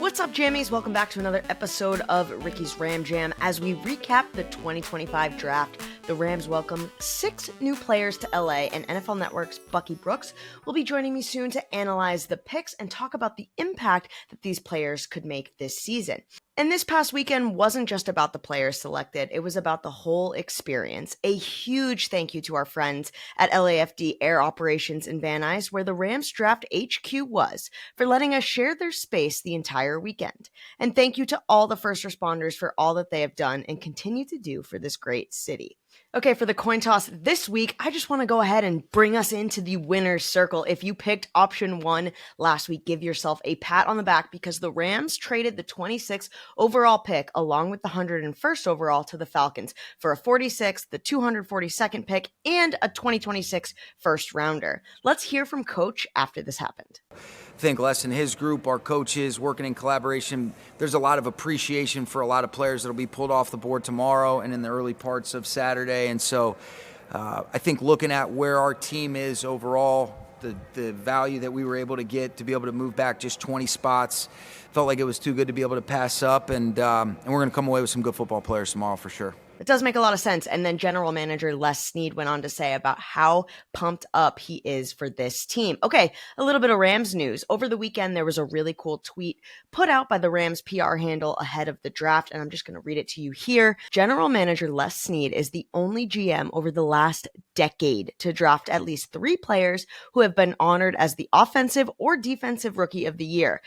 What's up, Jammies? Welcome back to another episode of Ricky's Ram Jam. As we recap the 2025 draft, the Rams welcome 6 new players to LA, and NFL Network's Bucky Brooks will be joining me soon to analyze the picks and talk about the impact that these players could make this season. And this past weekend wasn't just about the players selected, it was about the whole experience. A huge thank you to our friends at LAFD Air Operations in Van Nuys, where the Rams Draft HQ was, for letting us share their space the entire weekend. And thank you to all the first responders for all that they have done and continue to do for this great city. Okay, for the coin toss this week, I just want to go ahead and bring us into the winner's circle. If you picked option 1 last week, give yourself a pat on the back because the Rams traded the 26th overall pick along with the 101st overall to the Falcons for a 46th, the 242nd pick, and a 2026 first rounder. Let's hear from Coach after this happened. I think Les and his group, our coaches, working in collaboration, there's a lot of appreciation for a lot of players that will be pulled off the board tomorrow and in the early parts of Saturday. And so I think looking at where our team is overall, the value that we were able to get to be able to move back just 20 spots, felt like it was too good to be able to pass up. And we're going to come away with some good football players tomorrow for sure. It does make a lot of sense. And then general manager Les Snead went on to say about how pumped up he is for this team. Okay, a little bit of Rams news. Over the weekend, there was a really cool tweet put out by the Rams PR handle ahead of the draft, and I'm just going to read it to you here. General manager Les Snead is the only GM over the last decade to draft at least 3 players who have been honored as the offensive or defensive rookie of the year.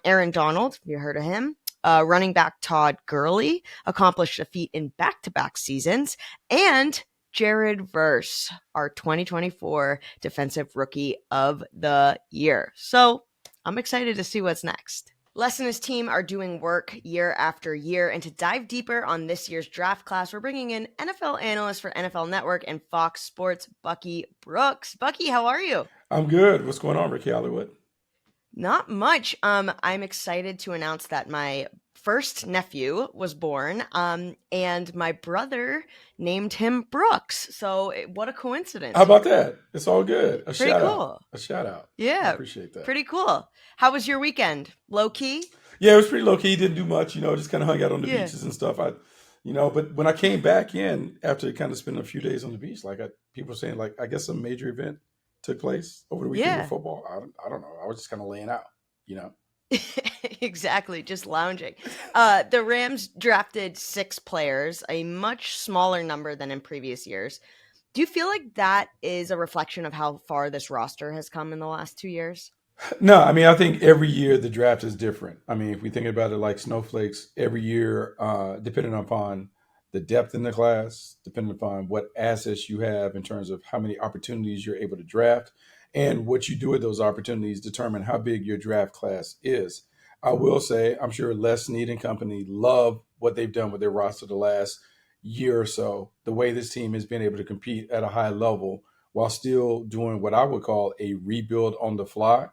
Aaron Donald, have you heard of him? Running back Todd Gurley accomplished a feat in back-to-back seasons, and Jared Verse, our 2024 Defensive Rookie of the Year. So I'm excited to see what's next. Les and his team are doing work year after year, and to dive deeper on this year's draft class, we're bringing in NFL analyst for NFL Network and Fox Sports, Bucky Brooks. Bucky, how are you? I'm good. What's going on, Ricky Hollywood? Not much. I'm excited to announce that my first nephew was born, and my brother named him Brooks. So what a coincidence. How about that? It's all good. Pretty cool. A shout out. Yeah. I appreciate that. Pretty cool. How was your weekend? Low key? Yeah, it was pretty low key. Didn't do much, just kind of hung out on the beaches and stuff. But when I came back in after kind of spending a few days on the beach, people were saying, I guess some major event took place over the weekend with football. I don't know. I was just kind of laying out, Exactly, just lounging. The Rams drafted 6 players, a much smaller number than in previous years. Do you feel like that is a reflection of how far this roster has come in the last 2 years? No, I think every year the draft is different. If we think about it like snowflakes, every year, depending upon the depth in the class, depending upon what assets you have in terms of how many opportunities you're able to draft, and what you do with those opportunities determine how big your draft class is. I will say, I'm sure Les Snead and company love what they've done with their roster the last year or so. The way this team has been able to compete at a high level while still doing what I would call a rebuild on the fly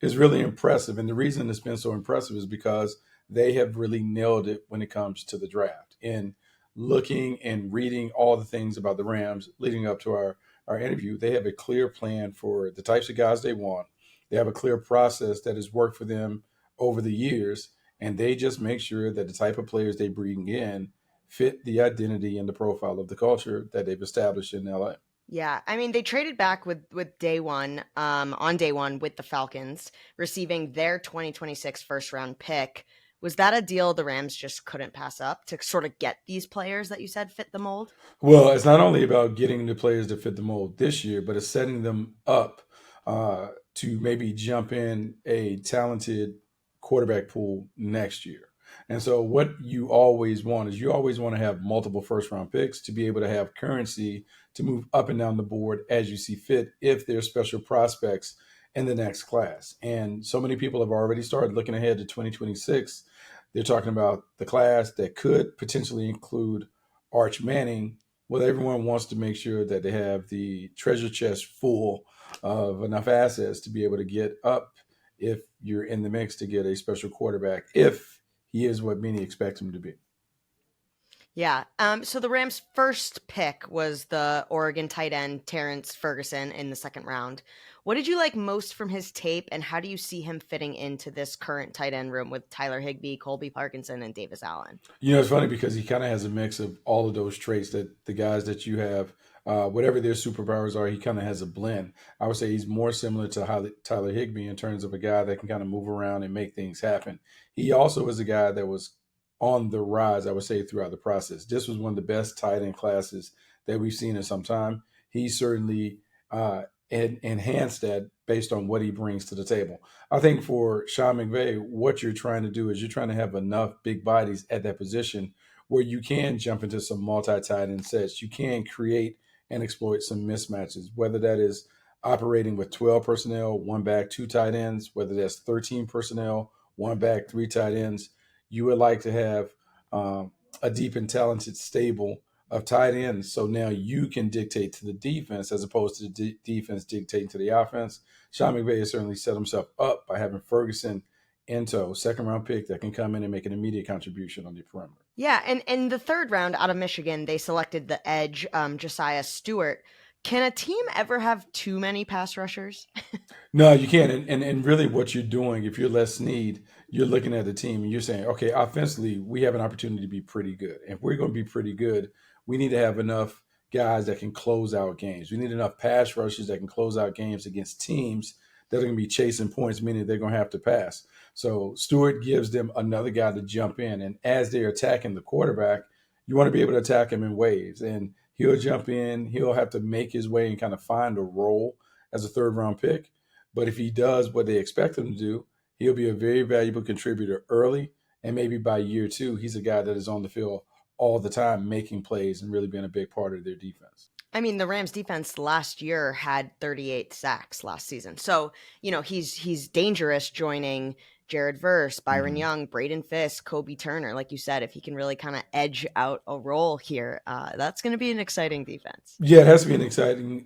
is really impressive. And the reason it's been so impressive is because they have really nailed it when it comes to the draft. And looking and reading all the things about the Rams leading up to our interview, they have a clear plan for the types of guys they want. They have a clear process that has worked for them over the years, and they just make sure that the type of players they bring in fit the identity and the profile of the culture that they've established in LA. Yeah, they traded back with day one, on day one with the Falcons, receiving their 2026 first round pick. Was that a deal the Rams just couldn't pass up to sort of get these players that you said fit the mold? Well, it's not only about getting the players that fit the mold this year, but it's setting them up to maybe jump in a talented quarterback pool next year. And so what you always want is you always want to have multiple first-round picks to be able to have currency to move up and down the board as you see fit if there's special prospects in the next class. And so many people have already started looking ahead to 2026. They're talking about the class that could potentially include Arch Manning. Well, everyone wants to make sure that they have the treasure chest full of enough assets to be able to get up if you're in the mix to get a special quarterback, if he is what many expect him to be. Yeah. So the Rams' first pick was the Oregon tight end Terrance Ferguson in the second round. What did you like most from his tape, and how do you see him fitting into this current tight end room with Tyler Higbee, Colby Parkinson, and Davis Allen? It's funny because he kind of has a mix of all of those traits that the guys that you have, whatever their superpowers are, he kind of has a blend. I would say he's more similar to Tyler Higbee in terms of a guy that can kind of move around and make things happen. He also is a guy that was on the rise, I would say, throughout the process. This was one of the best tight end classes that we've seen in some time. He certainly enhanced that based on what he brings to the table. I think for Sean McVay, what you're trying to do is you're trying to have enough big bodies at that position where you can jump into some multi-tight end sets. You can create and exploit some mismatches, whether that is operating with 12 personnel, one back, two tight ends, whether that's 13 personnel, one back, three tight ends. You would like to have a deep and talented stable of tight ends. So now you can dictate to the defense as opposed to the defense dictating to the offense. Sean McVay has certainly set himself up by having Ferguson into a second-round pick that can come in and make an immediate contribution on the perimeter. Yeah, and in the third round out of Michigan, they selected the edge, Josaiah Stewart. Can a team ever have too many pass rushers? No, you can't. And really what you're doing, if you're Les Snead, you're looking at the team and you're saying, okay, offensively, we have an opportunity to be pretty good. If we're going to be pretty good, we need to have enough guys that can close out games. We need enough pass rushers that can close out games against teams that are going to be chasing points, meaning they're going to have to pass. So Stewart gives them another guy to jump in. And as they're attacking the quarterback, you want to be able to attack him in waves. And he'll jump in. He'll have to make his way and kind of find a role as a third-round pick. But if he does what they expect him to do, he'll be a very valuable contributor early. And maybe by year two, he's a guy that is on the field all the time, making plays and really being a big part of their defense. I mean, the Rams defense last year had 38 sacks last season. So, he's dangerous joining Jared Verse, Byron Young, Braden Fisk, Kobe Turner. Like you said, if he can really kind of edge out a role here, that's going to be an exciting defense. Yeah, it has to be an exciting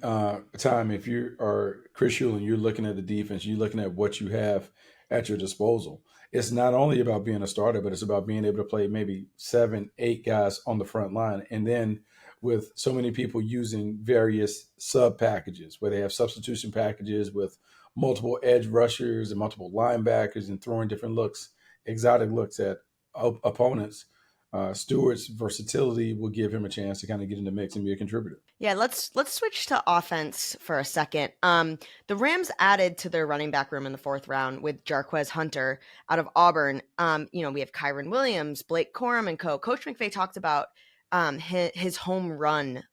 time. If you are Chris Hewlin, you're looking at the defense, you're looking at what you have at your disposal. It's not only about being a starter, but it's about being able to play maybe 7, 8 guys on the front line. And then with so many people using various sub packages, where they have substitution packages with multiple edge rushers and multiple linebackers and throwing different looks, exotic looks at opponents. Stewart's versatility will give him a chance to kind of get in the mix and be a contributor. Yeah, let's switch to offense for a second. The Rams added to their running back room in the fourth round with Jarquez Hunter out of Auburn. We have Kyron Williams, Blake Corum, and co. Coach McVay talked about his home run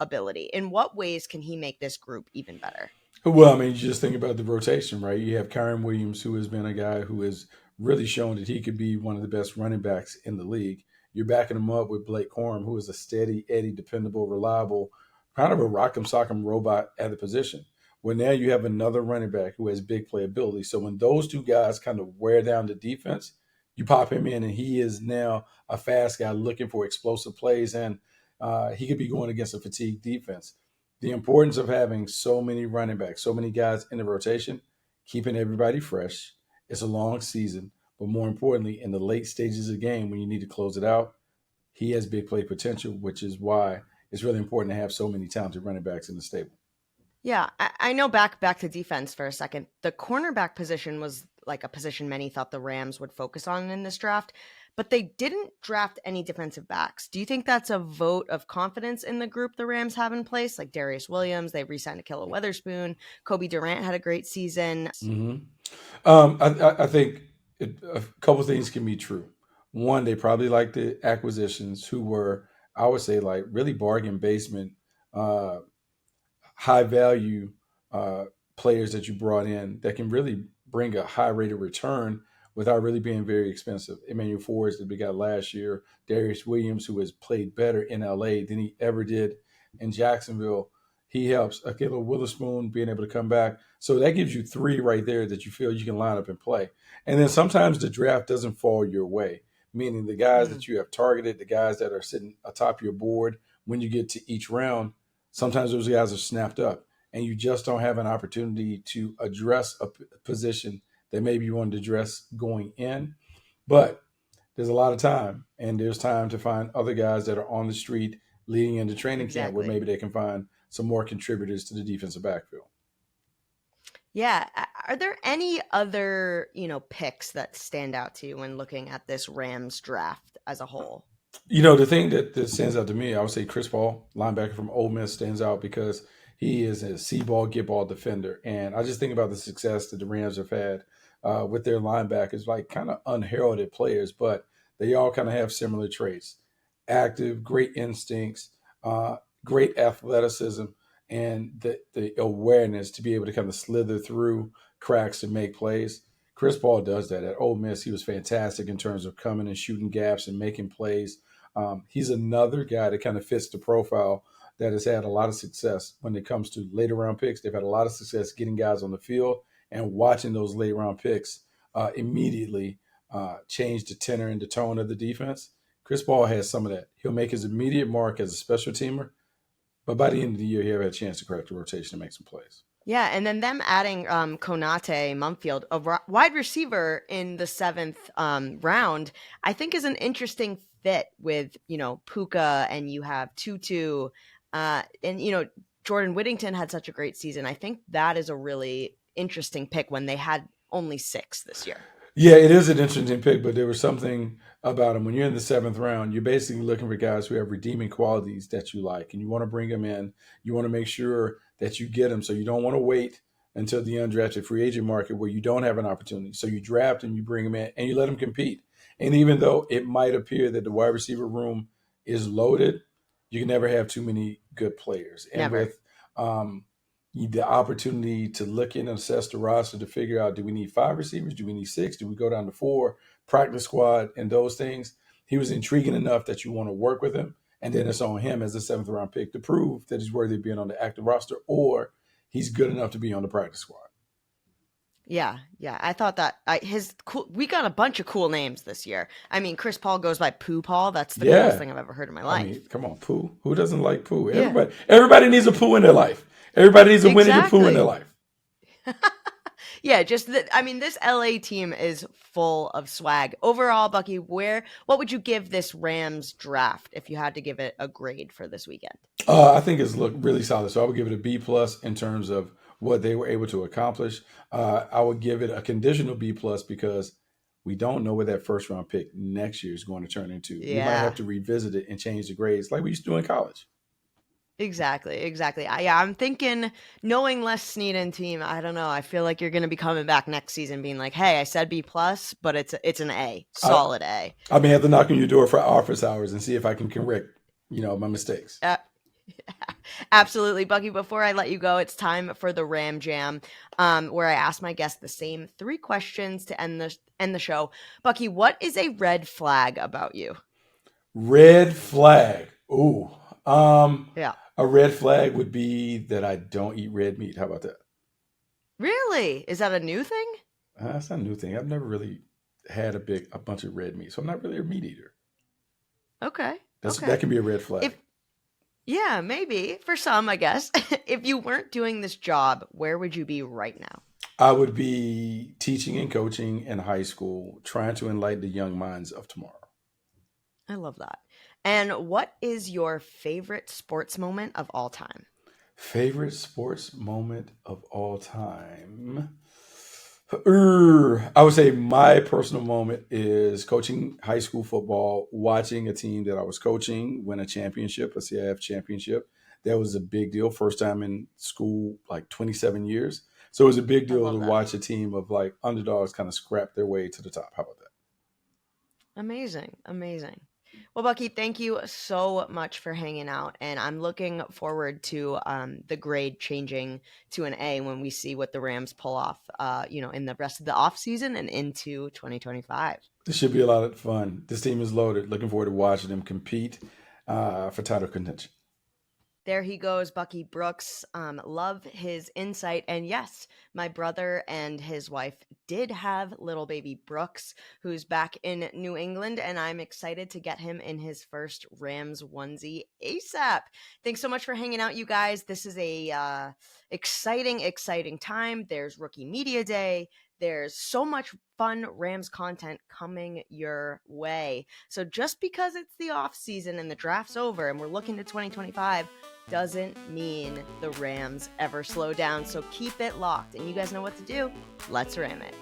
ability. In what ways can he make this group even better? Well, I mean, you just think about the rotation, right? You have Kyron Williams, who has been a guy who has really shown that he could be one of the best running backs in the league. You're backing him up with Blake Corum, who is a steady, Eddie, dependable, reliable, kind of a rock'em sock'em robot at the position. Well, now you have another running back who has big playability. So when those two guys kind of wear down the defense, you pop him in, and he is now a fast guy looking for explosive plays, and he could be going against a fatigued defense. The importance of having so many running backs, so many guys in the rotation, keeping everybody fresh. It's a long season, but more importantly, in the late stages of the game when you need to close it out, he has big play potential, which is why it's really important to have so many talented running backs in the stable. Yeah, I know back to defense for a second. The cornerback position was like a position many thought the Rams would focus on in this draft, but they didn't draft any defensive backs. Do you think that's a vote of confidence in the group the Rams have in place? Like Darius Williams, they re-signed Ahkello Witherspoon. Kobe Durant had a great season. I think a couple of things can be true. One, they probably like the acquisitions who were, I would say, like really bargain basement, high value players that you brought in that can really bring a high rate of return without really being very expensive. Emmanuel Forbes that we got last year, Darius Williams, who has played better in LA than he ever did in Jacksonville. He helps. Ahkello Witherspoon being able to come back. So that gives you 3 right there that you feel you can line up and play. And then sometimes the draft doesn't fall your way, meaning the guys that you have targeted, the guys that are sitting atop your board when you get to each round, sometimes those guys are snapped up and you just don't have an opportunity to address a position that maybe you wanted to address going in. But there's a lot of time, and there's time to find other guys that are on the street leading into training camp where Exactly. maybe they can find some more contributors to the defensive backfield. Yeah. Are there any other, picks that stand out to you when looking at this Rams draft as a whole? The thing that stands out to me, I would say Chris Paul, linebacker from Ole Miss, stands out because he is a see ball, get ball defender. And I just think about the success that the Rams have had with their linebackers, like kind of unheralded players, but they all kind of have similar traits: active, great instincts, great athleticism, and the awareness to be able to kind of slither through cracks and make plays. Chris Paul does that. At Ole Miss, he was fantastic in terms of coming and shooting gaps and making plays. He's another guy that kind of fits the profile that has had a lot of success when it comes to later round picks. They've had a lot of success getting guys on the field, and watching those late round picks immediately change the tenor and the tone of the defense. Chris Paul has some of that. He'll make his immediate mark as a special teamer, but by the end of the year, he'll have a chance to crack the rotation and make some plays. Yeah, and then them adding Konata Mumpfield, a wide receiver in the seventh round, I think is an interesting fit with, Puka, and you have Tutu, and, Jordan Whittington had such a great season. I think that is a really interesting pick when they had only 6 this year. Yeah, it is an interesting pick, but there was something about him. When you're in the seventh round, you're basically looking for guys who have redeeming qualities that you like, and you want to bring them in. You want to make sure that you get them, so you don't want to wait until the undrafted free agent market where you don't have an opportunity. So you draft and you bring them in, and you let them compete. And even though it might appear that the wide receiver room is loaded, you can never have too many good players. And Never. with the opportunity to look in and assess the roster to figure out, do we need 5 receivers? Do we need 6? Do we go down to 4? Practice squad and those things. He was intriguing enough that you want to work with him. And then it's on him as a 7th round pick to prove that he's worthy of being on the active roster, or he's good enough to be on the practice squad. Yeah. I thought that we got a bunch of cool names this year. I mean, Chris Paul goes by Pooh Paul. That's the coolest thing I've ever heard in my life. I mean, come on, Pooh. Who doesn't like Pooh? Yeah. Everybody needs a Pooh in their life. Everybody needs a Winnie the Pooh in their life. Yeah, this LA team is full of swag. Overall, Bucky, what would you give this Rams draft if you had to give it a grade for this weekend? I think it's looked really solid. So I would give it a B+ in terms of what they were able to accomplish. I would give it a conditional B+ because we don't know what that first round pick next year is going to turn into. Yeah. We might have to revisit it and change the grades like we used to do in college. Exactly. I'm thinking, knowing Les Snead and team, I don't know. I feel like you're going to be coming back next season being like, hey, I said B+, but it's an A, solid A. I may have to knock on your door for office hours and see if I can correct, my mistakes. Absolutely. Bucky, before I let you go, it's time for the Ram Jam, where I ask my guests the same 3 questions to end the show. Bucky, what is a red flag about you? Red flag. Ooh. Yeah. A red flag would be that I don't eat red meat. How about that? Really? Is that a new thing? That's not a new thing. I've never really had a bunch of red meat, so I'm not really a meat eater. Okay. That can be a red flag. Yeah, maybe. For some, I guess. If you weren't doing this job, where would you be right now? I would be teaching and coaching in high school, trying to enlighten the young minds of tomorrow. I love that. And what is your favorite sports moment of all time? Favorite sports moment of all time? I would say my personal moment is coaching high school football, watching a team that I was coaching win a championship, a CIF championship. That was a big deal. First time in school, like 27 years. So it was a big deal to watch a team of like underdogs kind of scrap their way to the top. How about that? Amazing. Well, Bucky, thank you so much for hanging out, and I'm looking forward to the grade changing to an A when we see what the Rams pull off, in the rest of the offseason and into 2025. This should be a lot of fun. This team is loaded. Looking forward to watching them compete for title contention. There he goes, Bucky Brooks. Love his insight. And yes, my brother and his wife did have little baby Brooks, who's back in New England, and I'm excited to get him in his first Rams onesie ASAP. Thanks so much for hanging out, you guys. This is a exciting time. There's Rookie Media Day. There's so much fun Rams content coming your way. So just because it's the off season and the draft's over and we're looking to 2025 doesn't mean the Rams ever slow down. So keep it locked. And you guys know what to do. Let's ram it.